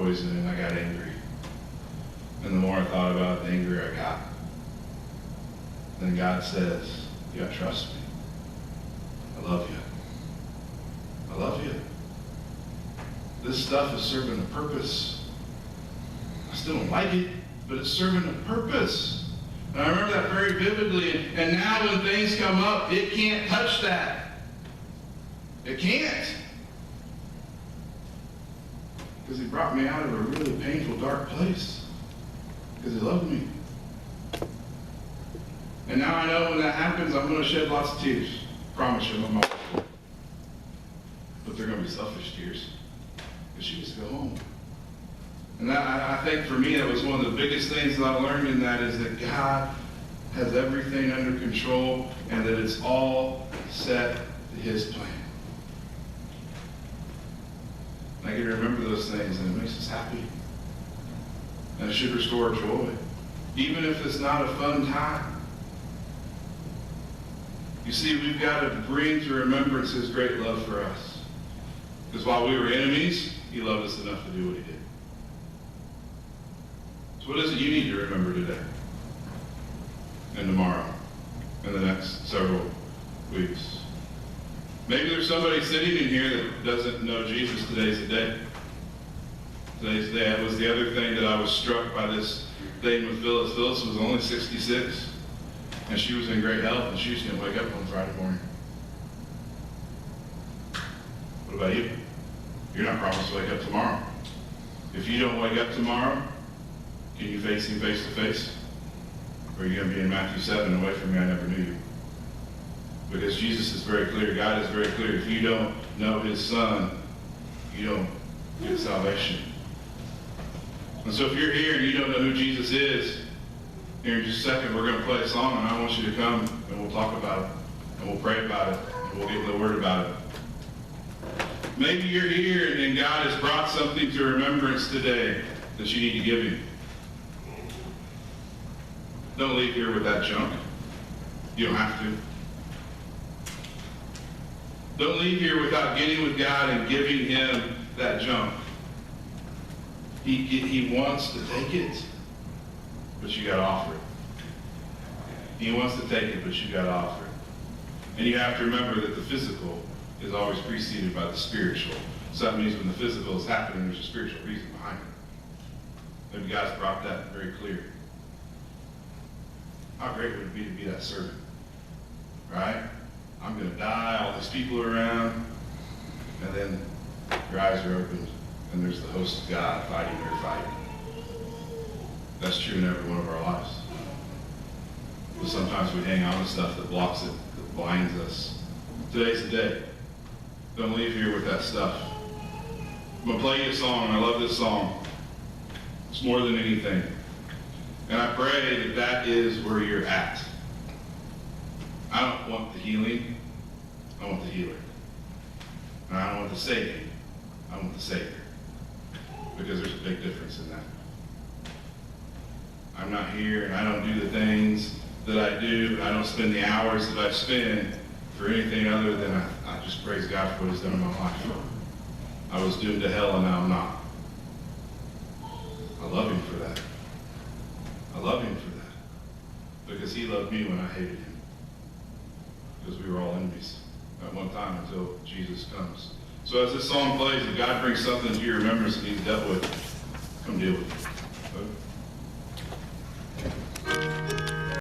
poison, and I got angry. And the more I thought about it, the angrier I got. Then God says, you gotta trust me. I love you. I love you. This stuff is serving a purpose. I still don't like it, but it's serving a purpose. And I remember that very vividly. And now when things come up, it can't touch that. It can't. Because he brought me out of a really painful, dark place. Because he loved me. And now I know when that happens, I'm going to shed lots of tears. Promise you, I'm not. But they're going to be selfish tears. Because she gets to go home. And that, I think for me, that was one of the biggest things that I learned in that is that God has everything under control and that it's all set to his plan. And I get to remember those things and it makes us happy. And it should restore joy. Even if it's not a fun time. You see, we've got to bring to remembrance his great love for us. Because while we were enemies, he loved us enough to do what he did. So what is it you need to remember today? And tomorrow? And the next several weeks? Maybe there's somebody sitting in here that doesn't know Jesus. Today's the day. Today's the day. That was the other thing that I was struck by this thing with Phyllis. Phyllis was only 66. And she was in great health, and she was going to wake up on Friday morning. What about you? You're not promised to wake up tomorrow. If you don't wake up tomorrow, can you face him face to face? Or are you going to be in Matthew 7, away from me, I never knew you? Because Jesus is very clear, God is very clear. If you don't know his son, you don't get salvation. And so if you're here and you don't know who Jesus is, here in just a second, we're going to play a song, and I want you to come, and we'll talk about it, and we'll pray about it, and we'll get the word about it. Maybe you're here, and God has brought something to remembrance today that you need to give him. Don't leave here with that junk. You don't have to. Don't leave here without getting with God and giving him that junk. He wants to take it. But you got to offer it. He wants to take it, but you got to offer it. And you have to remember that the physical is always preceded by the spiritual. So that means when the physical is happening, there's a spiritual reason behind it. Maybe God's brought that very clear. How great would it be to be that servant? Right? I'm going to die, all these people are around, and then your eyes are opened, and there's the host of God fighting your fight. That's true in every one of our lives. But sometimes we hang on to stuff that blocks it, that blinds us. Today's the day. Don't leave here with that stuff. I'm going to play you a song, and I love this song. It's more than anything. And I pray that that is where you're at. I don't want the healing. I want the healer. And I don't want the saving. I want the Savior. Because there's a big difference in that. I'm not here and I don't do the things that I do. I don't spend the hours that I spend for anything other than I just praise God for what he's done in my life. I was doomed to hell and now I'm not. I love him for that. I love him for that. Because he loved me when I hated him. Because we were all enemies at one time until Jesus comes. So as this song plays, if God brings something to your remembrance that he's dealt with, come deal with it.